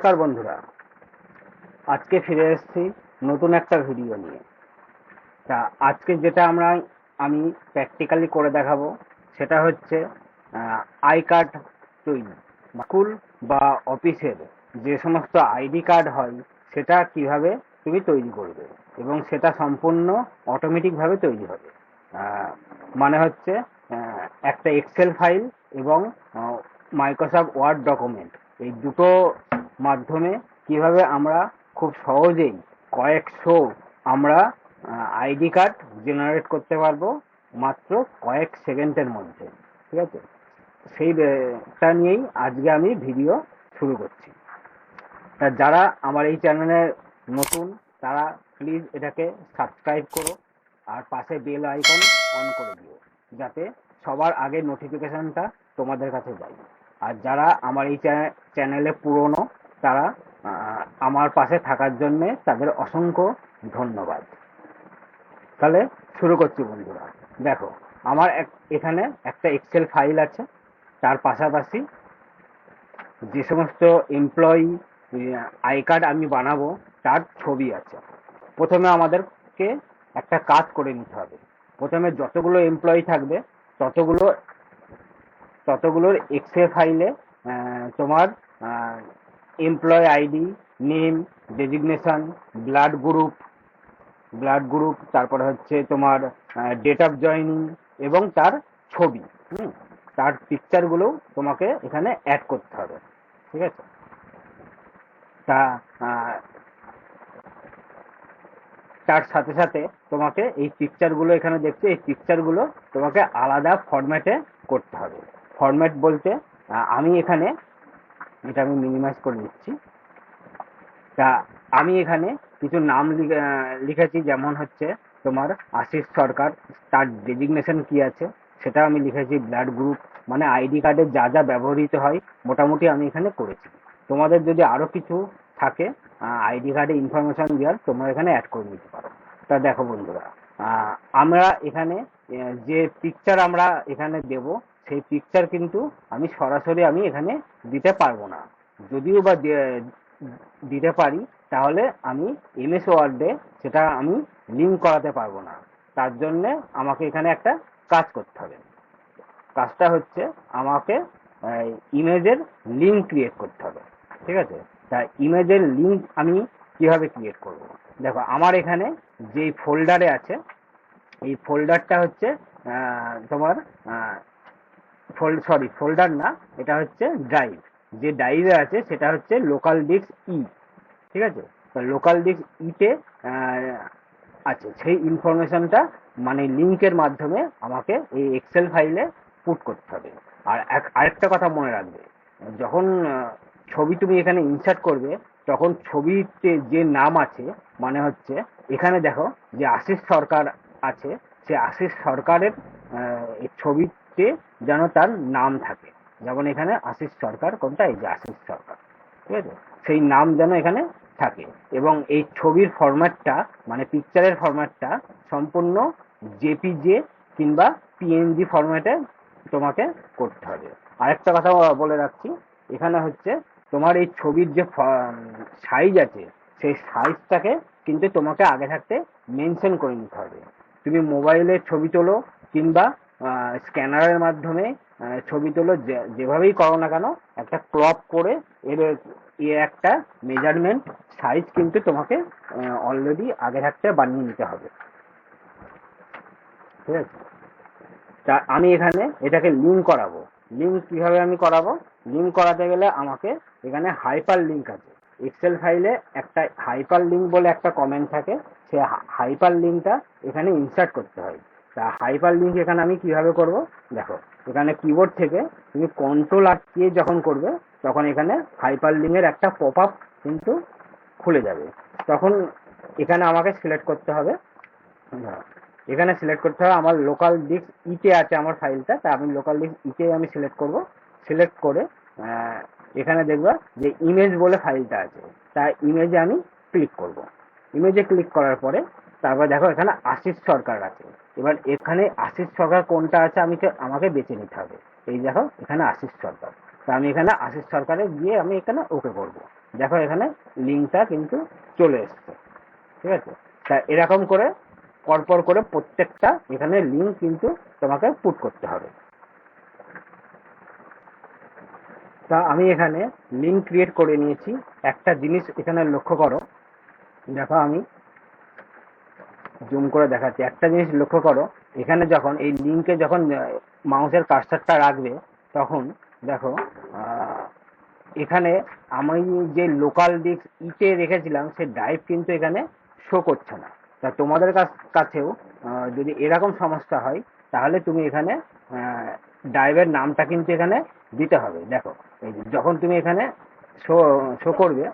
নমস্কার বন্ধুরা, আজকে ফিরে এসেছি নতুন একটা ভিডিও নিয়ে। তা আজকে যেটা আমি প্র্যাকটিক্যালি করে দেখাবো সেটা হচ্ছে আই কার্ড তৈরি। স্কুল বা অফিসের যে সমস্ত আইডি কার্ড হয় সেটা কিভাবে তুমি তৈরি করবে এবং সেটা সম্পূর্ণ অটোমেটিকভাবে তৈরি হবে। মানে হচ্ছে একটা এক্সেল ফাইল এবং মাইক্রোসফট ওয়ার্ড ডকুমেন্ট, এই দুটো মাধ্যমে কিভাবে আমরা খুব সহজেই কয়েকশো আমরা আইডি কার্ড জেনারেট করতে পারবো মাত্র কয়েক সেকেন্ডের মধ্যে। ঠিক আছে, সেইটা নিয়েই আজকে আমি ভিডিও শুরু করছি। তা যারা আমার এই চ্যানেলে নতুন তারা প্লিজ এটাকে সাবস্ক্রাইব করো আর পাশে বেল আইকন অন করে দিও, যাতে সবার আগে নোটিফিকেশনটা তোমাদের কাছে যায়। আর যারা আমার এই চ্যানেলে পুরনো তারা আমার পাশে থাকার জন্যে তাদের অসংখ্য ধন্যবাদ। তাহলে শুরু করছি বন্ধুরা। দেখো, আমার এখানে একটা এক্সেল ফাইল আছে, তার পাশাপাশি যে সমস্ত এমপ্লয়ি আই কার্ড আমি বানাবো তার ছবি আছে। প্রথমে আমাদেরকে একটা কাজ করে নিতে হবে। প্রথমে যতগুলো এমপ্লয়ি থাকবে ততগুলোর এক্সেল ফাইলে তোমার employee ID, name, designation, blood group, তারপরে হচ্ছে তোমার ডেট অফ জয়নিং এবং তার ছবি, তার পিকচারগুলো তোমাকে এখানে অ্যাড করতে হবে। ঠিক আছে, তা তার সাথে সাথে তোমাকে এই পিকচারগুলো এখানে দেখছো, এই পিকচারগুলো তোমাকে আলাদা ফরম্যাটে করতে হবে। ফরম্যাট বলতে আমি এখানে এটা আমি মিনিমাইজ করে দিচ্ছি। তা আমি এখানে কিছু নাম লিখেছি, যেমন হচ্ছে তোমার আশিস সরকার, তার ডেজিগনেশন কি আছে সেটা আমি লিখেছি। ব্লাড গ্রুপ মানে আইডি কার্ডে যা যা ব্যবহৃত হয় মোটামুটি আমি এখানে করেছি। তোমাদের যদি আরো কিছু থাকে আইডি কার্ডে ইনফরমেশন দেওয়ার, তোমরা এখানে অ্যাড করে নিতে পারো। তা দেখো বন্ধুরা, আমরা এখানে যে পিকচার আমরা এখানে দেব সেই পিকচার কিন্তু আমি সরাসরি এখানে দিতে পারবো না। যদিও বা দিতে পারি তাহলে আমি এমএস ওয়ার্ডে সেটা আমি লিঙ্ক করাতে পারবো না। তার জন্য আমাকে এখানে একটা কাজ করতে হবে। কাজটা হচ্ছে আমাকে ইমেজের লিঙ্ক ক্রিয়েট করতে হবে। ঠিক আছে, তা ইমেজের লিঙ্ক আমি কিভাবে ক্রিয়েট করব? দেখো, আমার এখানে যে ফোল্ডারে আছে এই ফোল্ডারটা হচ্ছে তোমার ফোল্ডার না, এটা হচ্ছে ড্রাইভ। যে ড্রাইভে আছে সেটা হচ্ছে লোকাল ডিস্ক ই। ঠিক আছে, তো লোকাল ডিস্ক ইতে আছে সেই ইনফরমেশনটা, মানে লিঙ্কের মাধ্যমে আমাকে এই এক্সেল ফাইলে পুট করতে হবে। আর আরেকটা কথা মনে রাখবে, যখন ছবি তুমি এখানে ইনসার্ট করবে তখন ছবিতে যে নাম আছে, মানে হচ্ছে এখানে দেখো যে আশিস সরকার আছে, সে আশিস সরকারের ছবিতে যেন তার নাম থাকে। যেমন এখানে আশিস সরকার, কোনটা? এই যে আশিস সরকার। ঠিক আছে, সেই নাম যেন এখানে থাকে। এবং এই ছবির ফরম্যাটটা মানে পিকচারের ফরম্যাটটা সম্পূর্ণ জেপিজে কিংবা পিএনজি ফরম্যাটে তোমাকে করতে হবে। আরেকটা কথা বলে রাখছি, এখানে হচ্ছে তোমার এই ছবির যে সাইজ আছে সেই সাইজটাকে কিন্তু তোমাকে আগে থাকতে মেনশন করে নিতে হবে। তুমি মোবাইলে ছবি তোলো কিংবা স্ক্যানারের মাধ্যমে ছবি তোলো, যেভাবেই করো না কেন, একটা ক্রপ করে এর একটা মেজারমেন্ট সাইজ কিন্তু তোমাকে অলরেডি আগে থাকতে বানিয়ে নিতে হবে। ঠিক আছে, তা আমি এখানে এটাকে লিঙ্ক করাবো। লিঙ্ক কিভাবে আমি করাবো? লিঙ্ক করাতে গেলে আমাকে এখানে হাইপার লিঙ্ক আছে। এক্সেল ফাইলে একটা হাইপার লিঙ্ক বলে একটা কমেন্ট থাকে, সে হাইপার লিঙ্কটা এখানে ইনসার্ট করতে হয়। তা হাইপার লিঙ্ক এখানে আমি কিভাবে করব? দেখো, এখানে কিবোর্ড থেকে তুমি কন্ট্রোল আটকিয়ে যখন করবে তখন এখানে হাইপার লিঙ্কের একটা পপ আপ কিন্তু খুলে যাবে। তখন এখানে আমাকে সিলেক্ট করতে হবে, এখানে সিলেক্ট করতে হবে আমার লোকাল ডিস্ক ইতে আছে আমার ফাইলটা, তা আমি লোকাল ডিস্ক ইতে আমি সিলেক্ট করব। সিলেক্ট করে এখানে দেখবা যে ইমেজ বলে ফাইলটা আছে, তা ইমেজে আমি ক্লিক করব। ইমেজে ক্লিক করার পরে তারপর দেখো এখানে আশিস সরকার আছে। এবার এখানে আশিস সরকার কোনটা আছে আমাকে বেছে নিতে হবে। এই দেখো এখানে আশিস সরকার, তা আমি এখানে আশিস সরকারে গিয়ে আমি এখানে ওকে করব। দেখো এখানে লিঙ্কটা কিন্তু চলে এসছে, ঠিক আছে। তা এরকম করে পরপর করে প্রত্যেকটা এখানে লিঙ্ক কিন্তু তোমাকে পুট করতে হবে। তা আমি এখানে লিঙ্ক ক্রিয়েট করে নিয়েছি। একটা জিনিস এখানে লক্ষ্য করো, দেখো আমি জুম করে দেখাচ্ছি। একটা জিনিস লক্ষ্য করো, এখানে যখন এই লিঙ্কে যখন মাউসের কার্সারটা রাখবে তখন দেখো এখানে আমি যে লোকাল ডিস্ক ইতে রেখেছিলাম সেই ড্রাইভ কিন্তু এখানে শো করছে না। তা তোমাদের কাছেও যদি এরকম সমস্যা হয় তাহলে তুমি এখানে ড্রাইভের নামটা কিন্তু এখানে দিতে হবে। দেখো এই যে যখন তুমি এখানে শো শো করবে,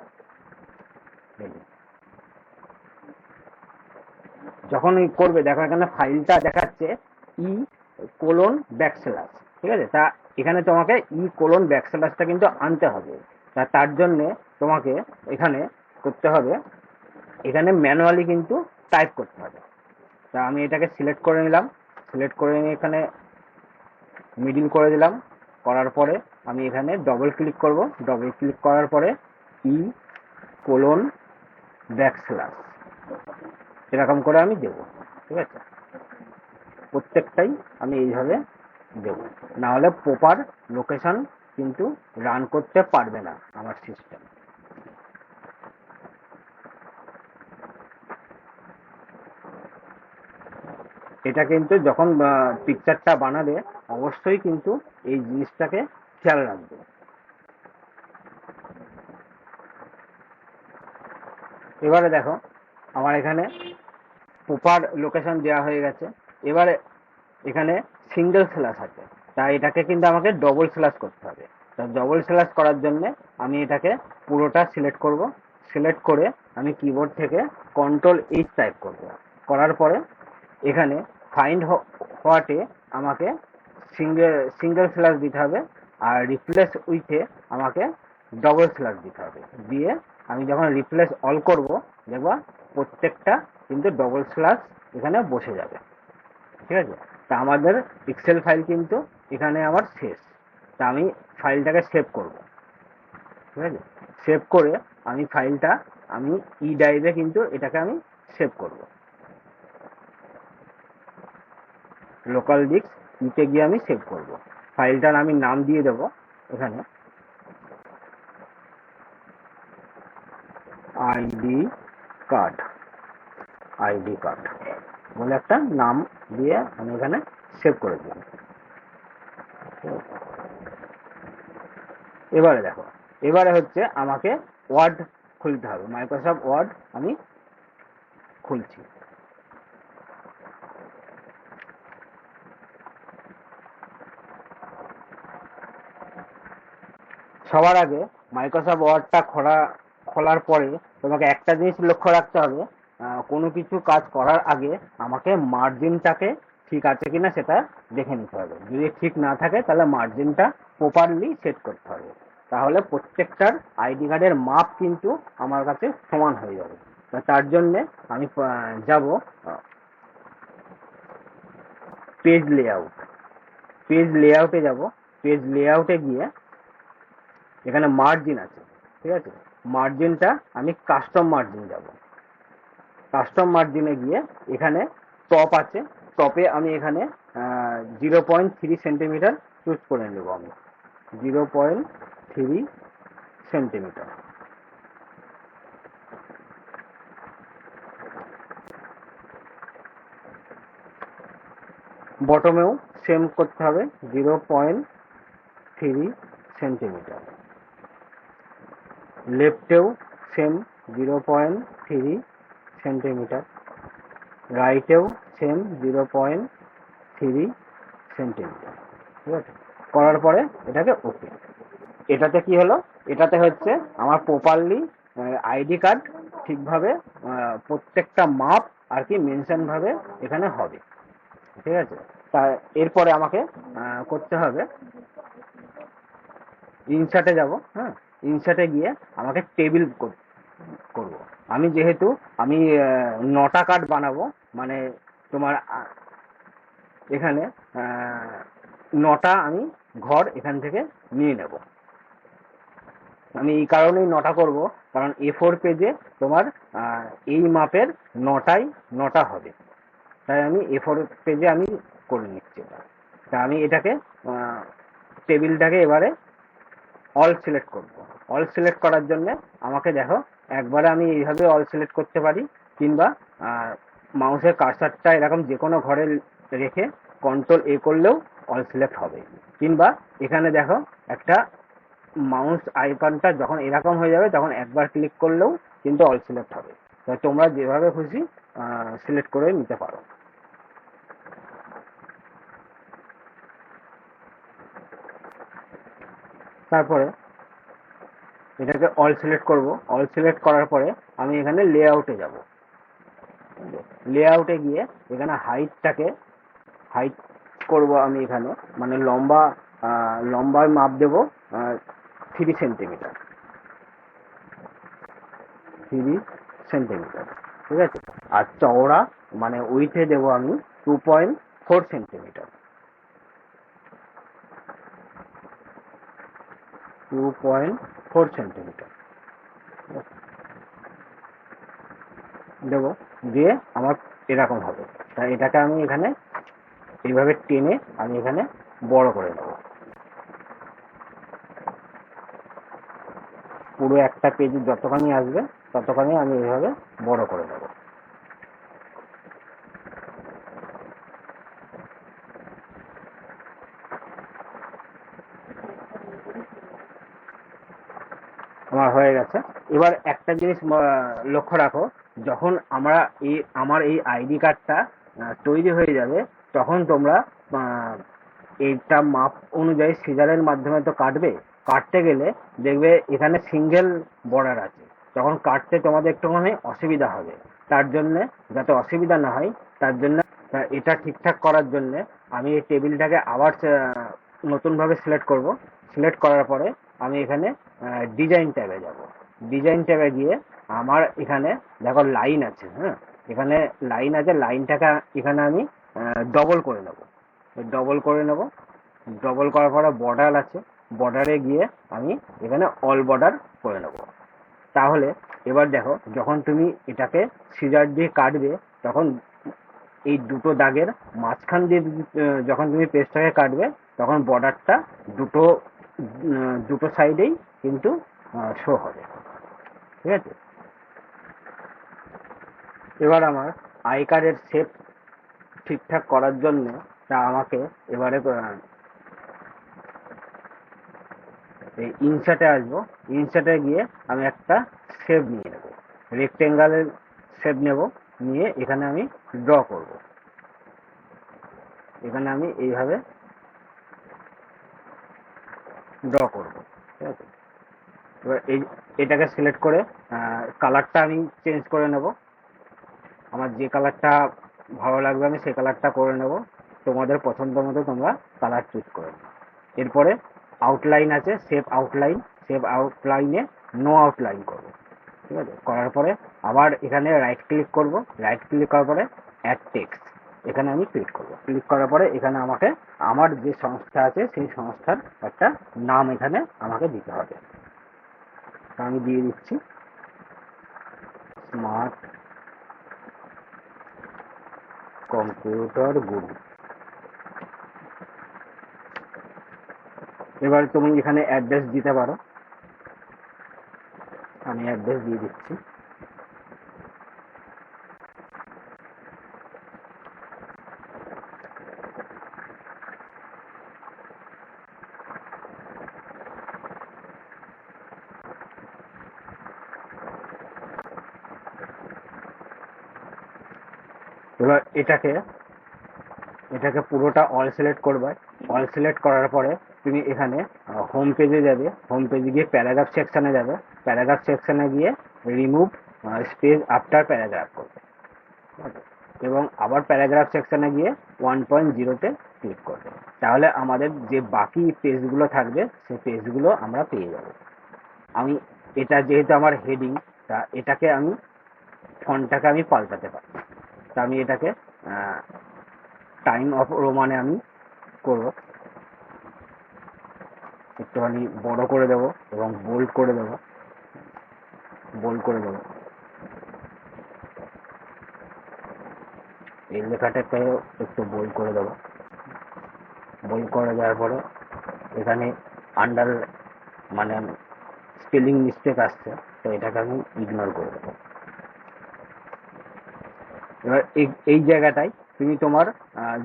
যখন করবে দেখো এখানে ফাইলটা দেখাচ্ছে ই:\\, ঠিক আছে। তা এখানে তোমাকে ই:\\টা কিন্তু আনতে হবে। তার জন্য তোমাকে এখানে করতে হবে, এখানে ম্যানুয়ালি কিন্তু টাইপ করতে হবে। তা আমি এটাকে সিলেক্ট করে নিলাম, সিলেক্ট করে নিয়ে এখানে মিডিল করে দিলাম। করার পরে আমি এখানে ডবল ক্লিক করব, ডবল ক্লিক করার পরে ই:\\, এরকম করে আমি দেবো, ঠিক আছে। প্রত্যেকটাই আমি এইভাবে দেবো, না হলে প্রপার লোকেশন কিন্তু রান করতে পারবে না আমার সিস্টেম। এটা কিন্তু যখন পিকচারটা বানাবে অবশ্যই কিন্তু এই জিনিসটাকে খেয়াল রাখবে। এবারে দেখো আমার এখানে প্রপার লোকেশন দেওয়া হয়ে গেছে। এবারে এখানে সিঙ্গেল স্ল্যাশ আছে, তাই এটাকে কিন্তু আমাকে ডবল স্ল্যাশ করতে হবে। তা ডবল স্ল্যাশ করার জন্য আমি এটাকে পুরোটা সিলেক্ট করব। সিলেক্ট করে আমি কিবোর্ড থেকে Ctrl+H টাইপ করব। করার পরে এখানে ফাইন্ড হোয়াটে আমাকে সিঙ্গেল স্ল্যাশ দিতে হবে, আর রিপ্লেস উইথে আমাকে ডবল স্ল্যাশ দিতে হবে। দিয়ে আমি যখন রিপ্লেস অল করব দেখবা প্রত্যেকটা কিন্তু ডবল স্ল্যাশ এখানে বসে যাবে, ঠিক আছে। তা আমাদের এক্সেল ফাইল কিন্তু এখানে আমার শেষ। তা আমি ফাইলটাকে সেভ করব, ঠিক আছে। সেভ করে আমি ফাইলটা আমি ই ড্রাইভে কিন্তু এটাকে আমি সেভ করব। লোকাল ডিস্ক ইতে গিয়ে আমি সেভ করব। ফাইলটার আমি নাম দিয়ে দেবো এখানে আইডি কার্ড বলে একটা নাম দিয়ে আমি এখানে সেভ করে দিলাম। এবারে দেখো, এবারে হচ্ছে আমাকে ওয়ার্ড খুলতে হবে। মাইক্রোসফট ওয়ার্ড আমি খুলছি। সবার আগে মাইক্রোসফট ওয়ার্ডটা খোলার পরে তোমাকে একটা জিনিস লক্ষ্য রাখতে হবে, কোনো কিছু কাজ করার আগে আমাকে মার্জিনটাকে ঠিক আছে কিনা সেটা দেখে নিতে হবে। যদি ঠিক না থাকে তাহলে মার্জিনটা প্রপারলি সেট করতে হবে, তাহলে প্রত্যেকটার আইডি কার্ডের মাপ কিন্তু আমার কাছে সমান হয়ে যাবে। তার জন্যে আমি যাব পেজ লেআউটে যাব। পেজ লেআউটে গিয়ে এখানে মার্জিন আছে, ঠিক আছে। মার্জিনটা আমি কাস্টম মার্জিন যাব। কাস্টম মার্জিনে গিয়ে এখানে টপ আছে, টপে আমি এখানে 0.3 সেন্টিমিটার চুজ করে নেব। আমি 0.3 সেন্টিমিটার। বটমেও সেম করতে হবে 0.3 সেন্টিমিটার। লেফটেও সেম 0.3 সেন্টিমিটার। রাইটেও সেম 0.3 সেন্টিমিটার, ঠিক আছে। করার পরে এটাকে ওকে। এটাতে কি হলো, এটাতে হচ্ছে আমার প্রপারলি আইডি কার্ড ঠিকভাবে প্রত্যেকটা মাপ আর কি মেনশন ভাবে এখানে হবে, ঠিক আছে। তা এরপরে আমাকে করতে হবে ইনসার্টে যাব। হ্যাঁ, ইনসার্টে গিয়ে আমাকে টেবিল করব। আমি যেহেতু আমি 9টা কার্ড বানাবো, মানে তোমার এখানে 9টা আমি ঘর এখান থেকে নিয়ে নেব। আমি এই কারণেই 9টা করব, কারণ A4 পেজে তোমার এই মাপের 9টা হবে, তাই আমি A4 পেজে আমি করে নিচ্ছি এটা। তা আমি এটাকে টেবিলটাকে এবারে অল সিলেক্ট করব। অল সিলেক্ট করার জন্য আমাকে দেখো একবারে আমি এইভাবে অল সিলেক্ট করতে পারি, কিংবা মাউসের কার্সারটা এরকম যে কোনো ঘরে রেখে কন্ট্রোল A করলেও অল সিলেক্ট হবে, কিংবা এখানে দেখো একটা মাউস আইকনটা যখন এরকম হয়ে যাবে তখন একবার ক্লিক করলেও কিন্তু অল সিলেক্ট হবে। তো তোমরা যেভাবে খুশি সিলেক্ট করে নিতে পারো। তারপরে এটাকে অল সিলেক্ট করব। অল সিলেক্ট করার পরে আমি এখানে লেআউটে যাব। লেআউটে গিয়ে এখানে হাইট করব আমি এখানে, মানে লম্বার মাপ দেব 3 সেন্টিমিটার। 3 সেন্টিমিটার, ঠিক আছে। আর চওড়া মানে উইথে দেব আমি 2.4 সেন্টিমিটার। 2.4 সেন্টিমিটার দেব, দিয়ে আমার এরকম হবে। তাই এটাকে আমি এখানে এইভাবে টেনে আমি এখানে বড় করে নেব। পুরো একটা পেজ যতখানি আসবে ততখানি আমি এইভাবে বড় করে নেব। আমার হয়ে গেছে। এবার একটা জিনিস লক্ষ্য রাখো, যখন আমার এই আইডি কার্ডটা তৈরি হয়ে যাবে, তখন তোমরা এইটা মাপ অনুযায়ী সিজারের মাধ্যমে তো কাটতে গেলে দেখবে এখানে সিঙ্গেল বর্ডার আছে, তখন কাটতে তোমাদের একটুখানি অসুবিধা হবে। তার জন্য, যাতে অসুবিধা না হয় তার জন্য, এটা ঠিকঠাক করার জন্য আমি এই টেবিলটাকে আবার নতুন ভাবে সিলেক্ট করব। সিলেক্ট করার পরে আমি এখানে ডিজাইন ট্যাবে যাব। ডিজাইন ট্যাবে গিয়ে আমার এখানে দেখো লাইন আছে, হ্যাঁ, এখানে লাইন আছে, লাইনটাকে এখানে আমি ডবল করে নেব। ডবল করার পরে বর্ডার আছে, বর্ডারে গিয়ে আমি এখানে অল বর্ডার করে নেব। তাহলে এবার দেখো যখন তুমি এটাকে সিজার দিয়ে কাটবে, তখন এই দুটো দাগের মাঝখান দিয়ে যখন তুমি পেজটাকে কাটবে, তখন বর্ডারটা দুটো সাইডেই কিন্তু শো হবে, ঠিক আছে। এবার আমার আই কার্ডের শেপ ঠিকঠাক করার জন্য আমাকে এবারে এই ইনসার্টে আসবো। ইনসার্টে গিয়ে আমি একটা শেপ নিয়ে নেব, রেক্টেঙ্গেলের শেপ নেব, নিয়ে এখানে আমি ড্র করব। এখানে আমি এইভাবে ড্র করব, ঠিক আছে। এবার এটাকে সিলেক্ট করে কালারটা আমি চেঞ্জ করে নেব। আমার যে কালারটা ভালো লাগবে আমি সেই কালারটা করে নেব। তোমাদের পছন্দ মতো তোমরা কালার চুজ করে নেবে। এরপরে আউটলাইন আছে, সেভ আউটলাইনে নো আউটলাইন করবো, ঠিক আছে। করার পরে আবার এখানে রাইট ক্লিক করব। রাইট ক্লিক করার পরে অ্যাড টেক্সট, এখানে আমি ক্লিক করব। ক্লিক করার পরে এখানে আমাকে আমার যে সংস্থা আছে সেই সংস্থার একটা নাম এখানে আমাকে দিতে হবে। আমি দিয়ে দিচ্ছি স্মার্ট কম্পিউটার গুরু। এবার তুমি এখানে অ্যাড্রেস দিতে পারো, আমি অ্যাড্রেস দিয়ে দিচ্ছি। এবার এটাকে পুরোটা অল সিলেক্ট করবে। অল সিলেক্ট করার পরে তুমি এখানে হোম পেজে যাবে। হোম পেজে গিয়ে প্যারাগ্রাফ সেকশনে যাবে। প্যারাগ্রাফ সেকশনে গিয়ে রিমুভ স্পেস আফটার প্যারাগ্রাফ করবে, ঠিক আছে। এবং আবার প্যারাগ্রাফ সেকশনে গিয়ে 1.0-তে ক্লিক করবে। তাহলে আমাদের যে বাকি পেজগুলো থাকবে সেই পেজগুলো আমরা পেয়ে যাব। আমি এটা যেহেতু আমার হেডিং, তা এটাকে আমি ফন্টটাকে আমি পাল্টাতে পারি। তা আমি এটাকে টাইম অফ রোমানে আমি করব। একটুখানি বড় করে দেব এবং বোল্ড করে দেব, এই লেখাটাকে একটু বোল্ড করে দেবো। বোল্ড করে দেওয়ার পরে এখানে আন্ডার মানে স্পেলিং মিস্টেক আসছে, তো এটাকে আমি ইগনোর করে দেবো। এবার এই জায়গাটায় তুমি তোমার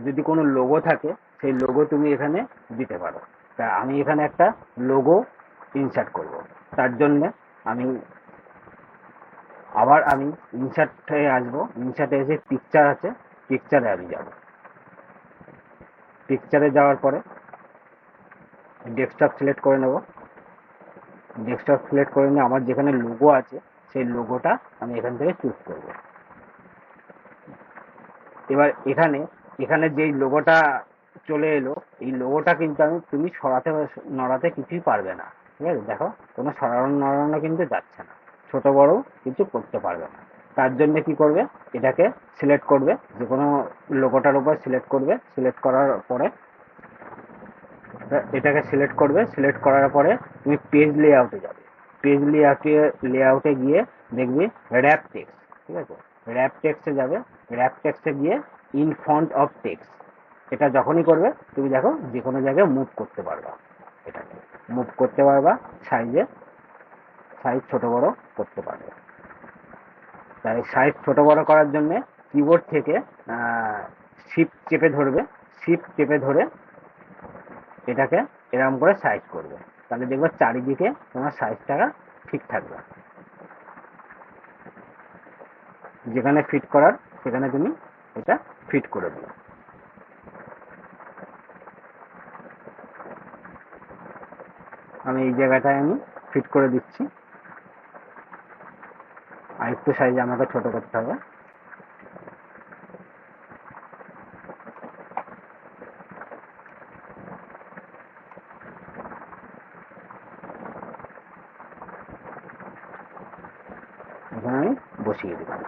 যদি কোনো লোগো থাকে সেই লোগো তুমি এখানে দিতে পারো। তা আমি এখানে একটা লোগো ইনসার্ট করব। তার জন্য আমি ইনসার্টে আসবো। ইনসার্টে এসে পিকচার আছে, পিকচারে আমি যাব। পিকচারে যাওয়ার পরে ডেস্কটপ সিলেক্ট করে নেব। ডেস্কটপ সিলেক্ট করে নিয়ে আমার যেখানে লোগো আছে সেই লোগোটা আমি এখান থেকে চুজ করব। এবার এখানে যেই লোগোটা চলে এলো, এই লোগোটা কিন্তু তুমি সরাতে নড়াতে কিছুই পারবে না। ঠিক আছে, দেখো কোনো নড়ানো কিন্তু যাচ্ছে না, ছোট বড় কিছু করতে পারবে না। তার জন্য কি করবে, এটাকে সিলেক্ট করবে, যে কোনো লোগোটার উপর সিলেক্ট করবে। সিলেক্ট করার পরে এটাকে সিলেক্ট করবে। সিলেক্ট করার পরে তুমি পেজ লেআউটে যাবে। পেজ লেআউটে গিয়ে দেখবি র্যাপ টেক্সট। ঠিক আছে, র্যাপ টেক্সটে যাবে। র্যাপ টেক্সটে গিয়ে ইন ফন্ট অফ টেক্সট, এটা যখনই করবে তুমি দেখো যে কোনো জায়গায় মুভ করতে পারবা। এটাকে মুভ করতে পারবা, সাইজ ছোট বড় করতে পারবে। তাই সাইজ ছোট বড় করার জন্য কিবোর্ড থেকে শিফট চেপে ধরবে। শিফট চেপে ধরে এটাকে এরকম করে সাইজ করবে, তাহলে দেখবে চারিদিকে তোমার সাইজটা ঠিক থাকবে। যেখানে ফিট করার সেখানে তুমি এটা ফিট করে দিও। আমি এই জায়গাটায় আমি ফিট করে দিচ্ছি। আরেকটু সাইজ আমাকে ছোট করতে হবে। এখানে আমি বসিয়ে দিলাম।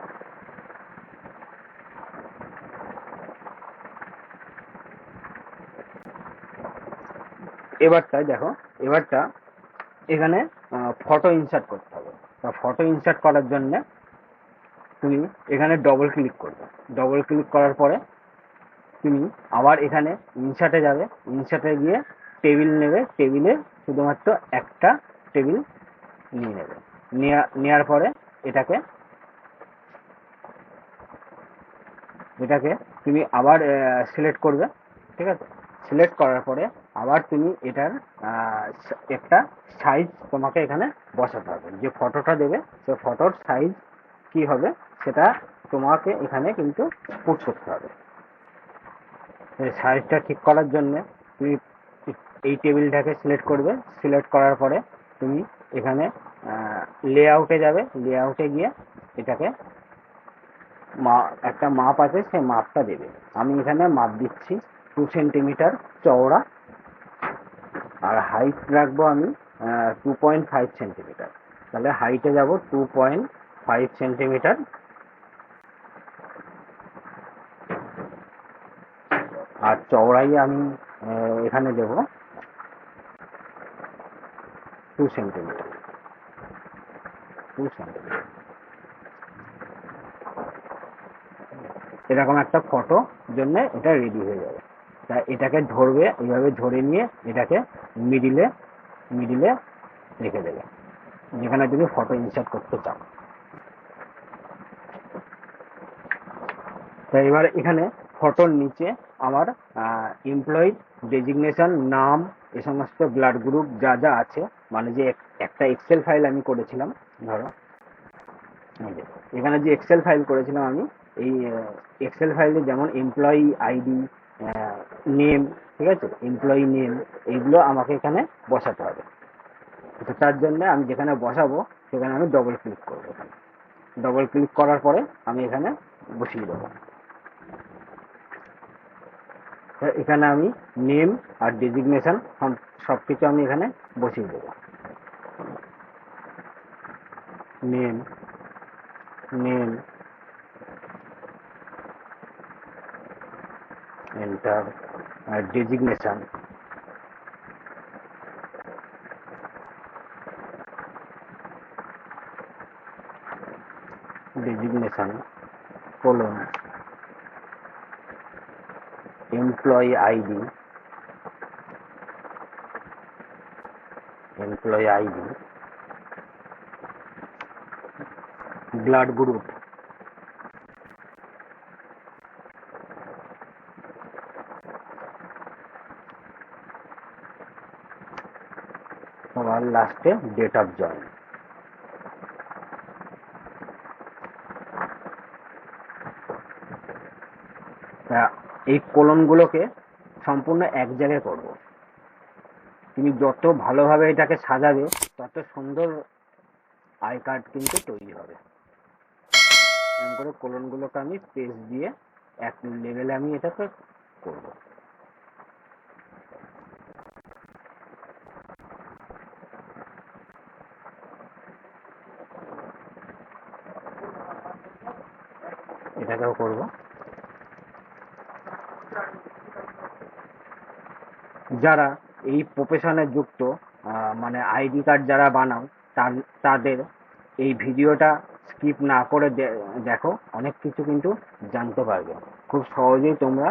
এবারটা এখানে ফটো ইনসার্ট করতে হবে। ফটো ইনসার্ট করার জন্য তুমি এখানে ডবল ক্লিক করবে। ডবল ক্লিক করার পরে তুমি আবার এখানে ইনসার্টে যাবে। ইনসার্টে গিয়ে টেবিল নেবে। টেবিলে শুধুমাত্র একটা টেবিল নিয়ে নেবে। নেওয়ার পরে এটাকে তুমি আবার সিলেক্ট করবে। ঠিক আছে, সিলেক্ট করার পরে আবার তুমি এটার একটা সাইজ তোমাকে এখানে বসাতে হবে। যে ফটোটা দেবে সে ফটোর সাইজ কি হবে সেটা তোমাকে এখানে কিন্তু পুট করতে হবে। সাইজটা ঠিক করার জন্য তুমি এই টেবিলটাকে সিলেক্ট করবে। সিলেক্ট করার পরে তুমি এখানে লেআউটে যাবে। লেআউটে গিয়ে এটাকে একটা মাপ আছে, সেই মাপটা দেবে। আমি এখানে মাপ দিচ্ছি 2 সেন্টিমিটার চওড়া, আর হাইট রাখবো আমি 2.5 সেন্টিমিটার। তাহলে হাইটে যাব 2.5 সেন্টিমিটার, আর চওড়াই আমি এখানে দেব 2 সেন্টিমিটার। এরকম একটা ফটো জন্য এটা রেডি হয়ে যাবে। তা এটাকে ধরবে, এইভাবে ধরে নিয়ে এটাকে মিডিলে রেখে দেবে, যেখানে তুমি ফটো ইনসার্ট করতে চাও। তা এবার এখানে ফটোর নিচে আমার এমপ্লয়ি ডেজিগনেশন, নাম, এ সমস্ত ব্লাড গ্রুপ যা যা আছে, মানে যে একটা এক্সেল ফাইল আমি করেছিলাম, ধরো এখানে যে এক্সেল ফাইল করেছিলাম আমি, এই এক্সেল ফাইলে যেমন এমপ্লয়ি আইডি, নেম, ঠিক আছে, এমপ্লয়ি নেম, এইগুলো আমাকে এখানে বসাতে হবে। তো তার জন্য আমি যেখানে বসাবো সেখানে আমি ডবল ক্লিক করবো। ডবল ক্লিক করার পরে আমি এখানে বসিয়ে দেবো। এখানে আমি নেম আর ডেজিগনেশন সবকিছু আমি এখানে বসিয়ে দেবো। নেম এন্টার, আর designation designation colon employee ID blood group সবার লাস্টে ডেট অফ জয়েন। এই কোলনগুলোকে সম্পূর্ণ এক জায়গায় করব। তুমি যত ভালোভাবে এটাকে সাজাবে তত সুন্দর আই কার্ড কিন্তু তৈরি হবে। এরকম করে কোলনগুলোকে আমি পেজ দিয়ে এক লেভেলে আমি এটাকে করব। এটাকেও করব। যারা এই প্রফেশনে যুক্ত মানে আইডি কার্ড যারা বানাও তাদের এই ভিডিওটা স্কিপ না করে দেখো, অনেক কিছু কিন্তু জানতে পারবে। খুব সহজেই তোমরা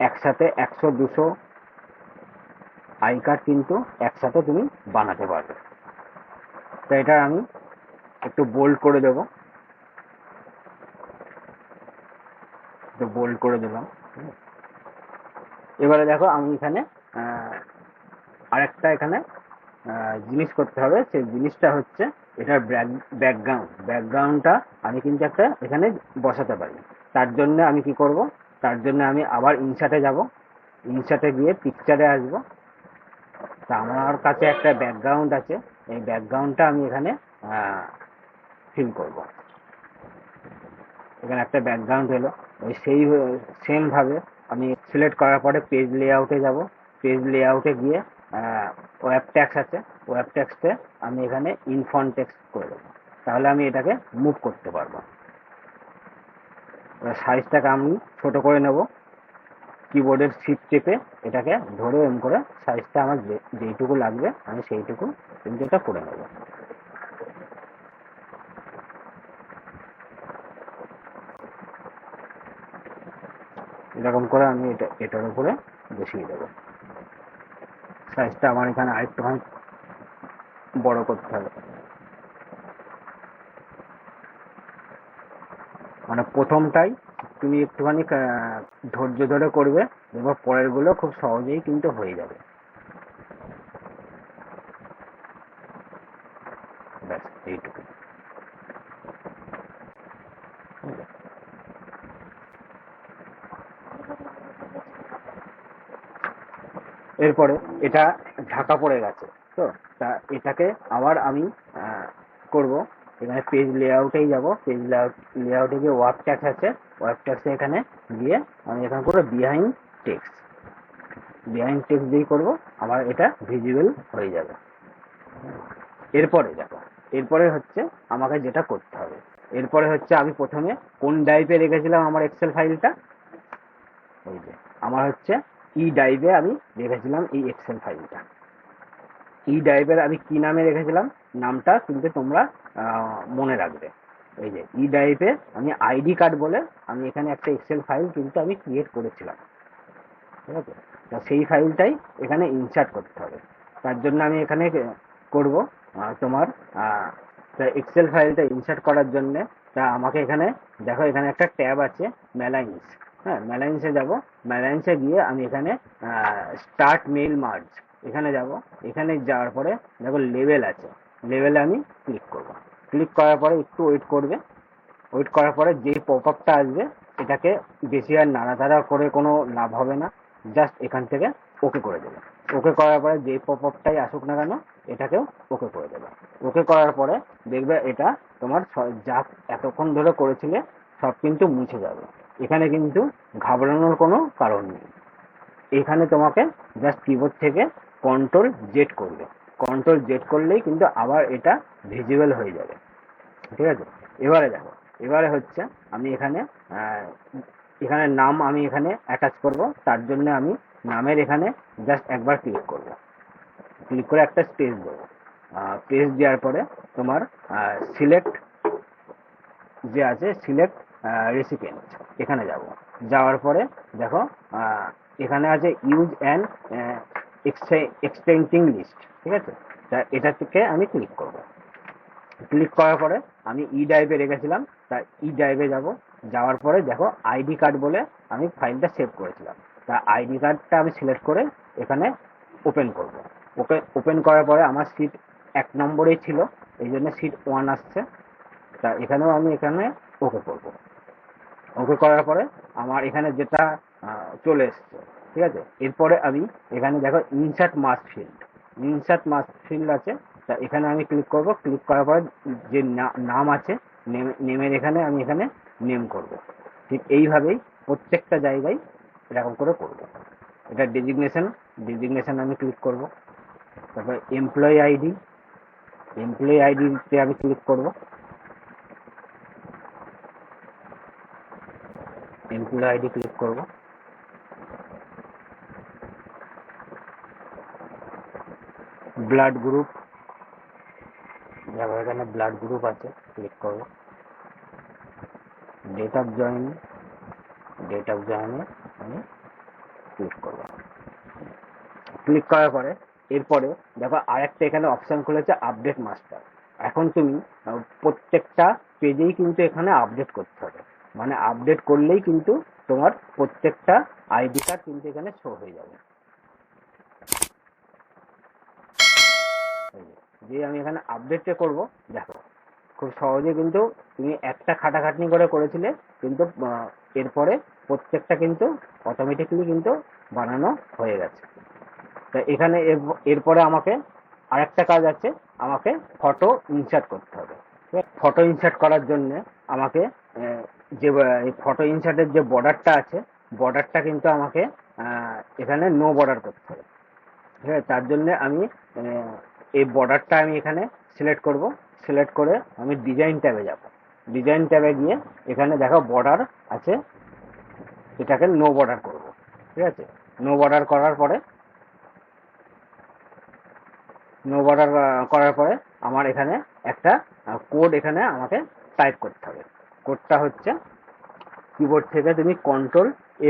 একসাথে 100-200 আই কার্ড কিন্তু একসাথে তুমি বানাতে পারবে। তো এটা আমি একটু বোল্ড করে দেব, একটু বোল্ড করে দিলাম। এবারে দেখো আমি এখানে আরেকটা এখানে জিনিস করতে হবে। সেই জিনিসটা হচ্ছে এটার ব্যাকগ্রাউন্ডটা আমি কিন্তু একটা এখানে বসাতে পারি। তার জন্য আমি কি করব, তার জন্য আমি আবার ইনসার্টে যাব, ইনসার্টে গিয়ে পিকচারে আসব। তা আমার কাছে একটা ব্যাকগ্রাউন্ড আছে, এই ব্যাকগ্রাউন্ডটা আমি এখানে ফিল করব। এখানে একটা ব্যাকগ্রাউন্ড এলো, ওই সেই সেম ভাবে আমি সিলেক্ট করার পরে পেজ লেআউটে যাব। পেজ লেআউটে গিয়ে ওয়েব ট্যাক্স আছে, ওয়েব ট্যাক্সে আমি এখানে ইনফন্ট টেক্সট করে দেবো। তাহলে আমি এটাকে মুভ করতে পারবো। সাইজটাকে আমি ছোট করে নেব, কিবোর্ডের শিফট চেপে এটাকে ধরে এম করে সাইজটা আমার যেইটুকু লাগবে আমি সেইটুকু কিন্তু এটা করে নেব। এরকম করে আমি এটার উপরে বসিয়ে দেবো। সাইজটা আমার এখানে আরেকটুখানি বড় করতে হবে। মানে প্রথমটাই তুমি একটুখানি ধৈর্য ধরে করবে, এবার পরের গুলো খুব সহজেই কিন্তু হয়ে যাবে। ব্যাস এইটুকু। এরপরে এটা ঢাকা পড়ে গেছে, তো তা এটাকে আবার আমি করব। এখানে পেজ লেআউটেই যাব, পেজ লেআউটে গিয়ে ওয়েব ট্যাক্স আছে, ওয়েব ট্যাক্সে এখানে গিয়ে আমি এখানে করে বিহাইন্ড টেক্সট দিয়েই করব, আমার এটা ভিজিবল হয়ে যাবে। এরপরে দেখো, এরপরে হচ্ছে আমাকে যেটা করতে হবে, এরপরে হচ্ছে আমি প্রথমে কোন ড্রাইভে রেখেছিলাম আমার এক্সেল ফাইলটা, এই যে আমার হচ্ছে ই ড্রাইভে আমি রেখেছিলাম এই এক্সেল ফাইলটা। ই ড্রাইভের আমি কি নামে রেখেছিলাম, নামটা কিন্তু তোমরা মনে রাখবে। এই যে ই ড্রাইভে আমি আইডি কার্ড বলে আমি এখানে একটা এক্সেল ফাইল কিন্তু আমি ক্রিয়েট করেছিলাম, ঠিক আছে। তা সেই ফাইলটাই এখানে ইনসার্ট করতে হবে। তার জন্য আমি এখানে করব তোমার এক্সেল ফাইলটা ইনসার্ট করার জন্য তা আমাকে এখানে দেখো, এখানে একটা ট্যাব আছে মেলাইন্স। হ্যাঁ, মেলাইন্সে যাব, মেলাইন্সে গিয়ে আমি এখানে স্টার্ট মেইল মার্জ এখানে যাব। এখানে যাওয়ার পরে দেখো লেভেল আছে, লেভেলে আমি ক্লিক করব। ক্লিক করার পরে একটু ওয়েট করবে, ওয়েট করার পরে যেই পপ আপটা আসবে এটাকে বেশি আর নাড়াচাড়া করে কোনো লাভ হবে না, জাস্ট এখান থেকে ওকে করে দেবে। ওকে করার পরে যেই পপ আপটাই আসুক না কেন এটাকেও ওকে করে দেবে। ওকে করার পরে দেখবে এটা তোমার যা এতক্ষণ ধরে করেছিলে সব কিন্তু মুছে যাবে। এখানে কিন্তু ঘাবড়ানোর কোনো কারণ নেই। এখানে তোমাকে জাস্ট কিবোর্ড থেকে কন্ট্রোল জেড করবে, কন্ট্রোল জেড করলেই কিন্তু আবার এটা ভিজিবল হয়ে যাবে, ঠিক আছে। এবারে দেখো, এবারে হচ্ছে আমি এখানে এখানে নাম আমি এখানে অ্যাটাচ করব। তার জন্য আমি নামের এখানে জাস্ট একবার ক্লিক করব, ক্লিক করে একটা স্পেস দেবো। স্পেস দেওয়ার পরে তোমার সিলেক্ট যে আছে সিলেক্ট রেসিপিয়েন্ট, এখানে যাব। যাওয়ার পরে দেখো এখানে আছে ইউজ অ্যান্ড এক্সটেন্ডিং লিস্ট, ঠিক আছে। তা এটা থেকে আমি ক্লিক করব। ক্লিক করার পরে আমি ই ড্রাইভে রেখেছিলাম, তা ই ড্রাইভে যাব। যাওয়ার পরে দেখো আইডি কার্ড বলে আমি ফাইলটা সেভ করেছিলাম, তা আইডি কার্ডটা আমি সিলেক্ট করে এখানে ওপেন করব। ওপেন করার পরে আমার সিট 1 নম্বরেই ছিল, এই জন্য সিট 1 আসছে। তা এখানেও আমি এখানে ওকে করব। ওকে করার পরে আমার এখানে যেটা চলে এসছে, ঠিক আছে। এরপরে আমি এখানে দেখো ইনসার্ট মাস্ট ফিল্ড আছে, তা এখানে আমি ক্লিক করব। ক্লিক করার পরে যে নাম আছে, নেমের এখানে আমি এখানে নেম করব। ঠিক এইভাবেই প্রত্যেকটা জায়গায় এরকম করে করব। এটা ডেজিগনেশন আমি ক্লিক করব। তারপরে এমপ্লয়ি আইডিতে আমি ক্লিক করব। এমপ্লয়ি আইডি ক্লিক করব। ব্লাড গ্রুপ, দেখো এখানে ব্লাড গ্রুপ আছে, ক্লিক করব। ডেট অফ জয়েনিং আমি ক্লিক করব। ক্লিক করার পরে এরপরে দেখো আরেকটা এখানে অপশন খুলেছে আপডেট মাস্টার। এখন তুমি প্রত্যেকটা পেজেই কিন্তু এখানে আপডেট করতে হবে, মানে আপডেট করলেই কিন্তু তোমার প্রত্যেকটা আইডি কার্ড কিন্তু এখানে শো হয়ে যাবে। যে আমি এখানে আপডেটটা করব, দেখো খুব সহজে কিন্তু তুমি একটা খাটাখাটনি করে করেছিলে, কিন্তু এরপরে প্রত্যেকটা কিন্তু অটোমেটিকলি কিন্তু বানানো হয়ে গেছে। তা এখানে এরপরে আমাকে আরেকটা কাজ আছে, আমাকে ফটো ইনসার্ট করতে হবে। ফটো ইনসার্ট করার জন্য আমাকে যে ফটো ইনসার্টের যে বর্ডারটা আছে, বর্ডারটা কিন্তু আমাকে এখানে নো বর্ডার করতে হবে। ঠিক আছে, তার জন্য আমি এই বর্ডারটা আমি এখানে সিলেক্ট করব। সিলেক্ট করে আমি ডিজাইন ট্যাবে যাব। ডিজাইন ট্যাবে গিয়ে এখানে দেখো বর্ডার আছে, এটাকে নো বর্ডার করব। ঠিক আছে, নো বর্ডার করার পরে আমার এখানে একটা কোড এখানে আমাকে টাইপ করতে হবে। কোডটা হচ্ছে কিবোর্ড থেকে তুমি কন্ট্রোল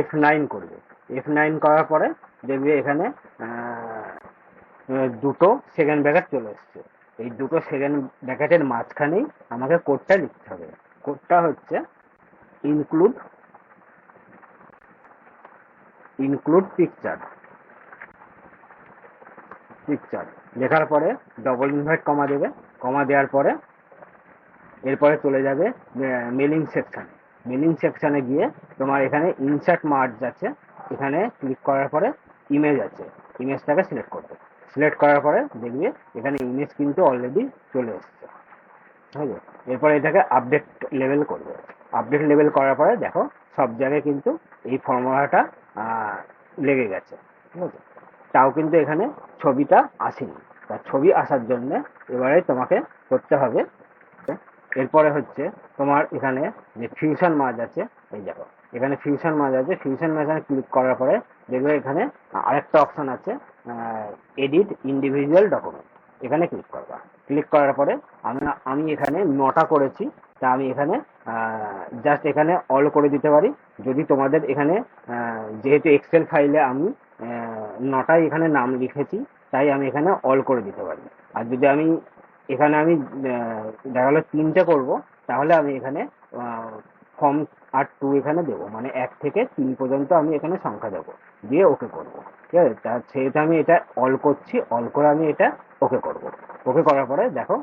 F9 করবে। F9 করার পরে দেখবে এখানে 2 সেকেন্ড ব্র্যাকেট চলে এসছে। এই 2 সেকেন্ড ব্র্যাকেটের মাঝখানেই আমাকে কোডটা লিখতে হবে। কোডটা হচ্ছে ইনক্লুড পিকচার। লেখার পরে ডবল ইনভার্ট কমা দেবে। কমা দেওয়ার পরে এরপরে চলে যাবে মেলিং সেকশনে গিয়ে তোমার এখানে ইনসার্ট মার্জ আছে, এখানে ক্লিক করার পরে ইমেজ আছে, ইমেজটাকে সিলেক্ট করবে। সিলেক্ট করার পরে দেখবে এখানে ইমেজ কিন্তু অলরেডি চলে এসছে। ঠিক আছে, এরপরে এটাকে আপডেট লেভেল করবে। আপডেট লেভেল করার পরে দেখো সব জায়গায় কিন্তু এই ফর্মুলাটা লেগে গেছে। ঠিক আছে, তাও কিন্তু এখানে ছবিটা আসেনি। তা ছবি আসার জন্য এবারে তোমাকে করতে হবে, এরপরে হচ্ছে তোমার এখানে যে ফিউশন মার্জ আছে, এই দেখো এখানে ফিউশন মার্জ আছে। ফিউশন মার্জ ক্লিক করার পরে দেখবে এখানে আরেকটা অপশন আছে, এডিট ইন্ডিভিজুয়াল ডকুমেন্ট, এখানে ক্লিক করবা। ক্লিক করার পরে আমি এখানে 9টা করেছি, তা আমি এখানে জাস্ট এখানে অল করে দিতে পারি। যদি তোমাদের এখানে যেহেতু এক্সেল ফাইলে আমি 9টাই এখানে নাম লিখেছি, তাই আমি এখানে অল করে দিতে পারি। আর যদি আমি এখানে দেখা গেলো 3টে করবো, তাহলে আমি এখানে ফর্ম আর 2 এখানে দেবো, মানে 1 থেকে 3 পর্যন্ত আমি এখানে সংখ্যা দেবো, দিয়ে ওকে করবো। ঠিক আছে, সেহেতু আমি এটা অল করছি, অল করে আমি এটা ওকে করবো। ওকে করার পরে দেখো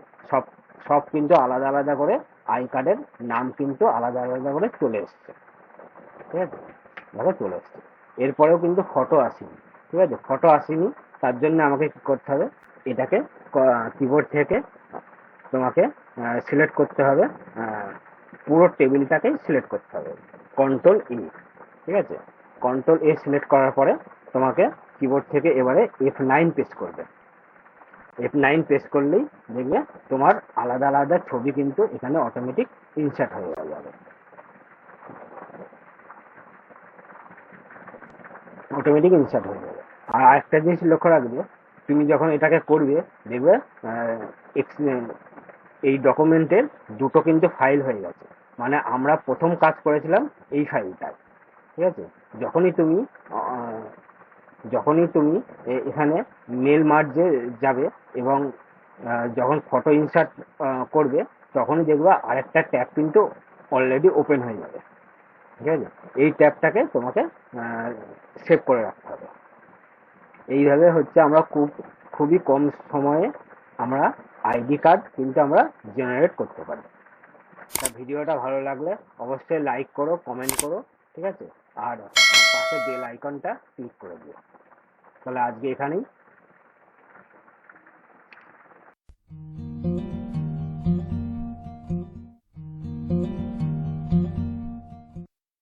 সব কিন্তু আলাদা আলাদা করে আই কার্ডের নাম কিন্তু আলাদা আলাদা করে চলে এসছে। ঠিক আছে, দেখো চলে এসছে। এরপরেও কিন্তু ফটো আসেনি। ঠিক আছে, ফটো আসেনি, তার জন্য আমাকে কি করতে হবে, এটাকে কিবোর্ড থেকে তোমাকে সিলেক্ট করতে হবে, পুরো টেবিলটাকেই সিলেক্ট করতে হবে, কন্ট্রোল E। ঠিক আছে, কন্ট্রোল A সিলেক্ট করার পরে তোমাকে কিবোর্ড থেকে এবারে F9 প্রেস করবে। F9 প্রেস করলেই দেখবে তোমার আলাদা আলাদা ছবি কিন্তু এখানে অটোমেটিক ইনসার্ট হয়ে যাবে। আর আরেকটা জিনিস লক্ষ্য রাখবে, তুমি যখন এটাকে করবে দেখবে এই ডকুমেন্টের 2টো কিন্তু ফাইল হয়ে গেছে। মানে আমরা প্রথম কাজ করেছিলাম এই ফাইলটায়, ঠিক আছে। যখনই তুমি আহ, এখানে মেল মার্জে যাবে এবং যখন ফটো ইনসার্ট করবে, তখনই দেখবা আরেকটা ট্যাব কিন্তু অলরেডি ওপেন হয়ে যাবে, ঠিক আছে। এই ট্যাবটাকে তোমাকে সেভ করে রাখতে হবে। এইভাবে হচ্ছে আমরা খুবই কম সময়ে আমরা আইডি কার্ড কিন্তু আমরা জেনারেট করতে পারি। তা ভিডিওটা ভালো লাগলে অবশ্যই লাইক করো, কমেন্ট করো, ঠিক আছে। আর পাশে বেল আইকনটা ক্লিক করে দিও। তাহলে আজকে এখানেই।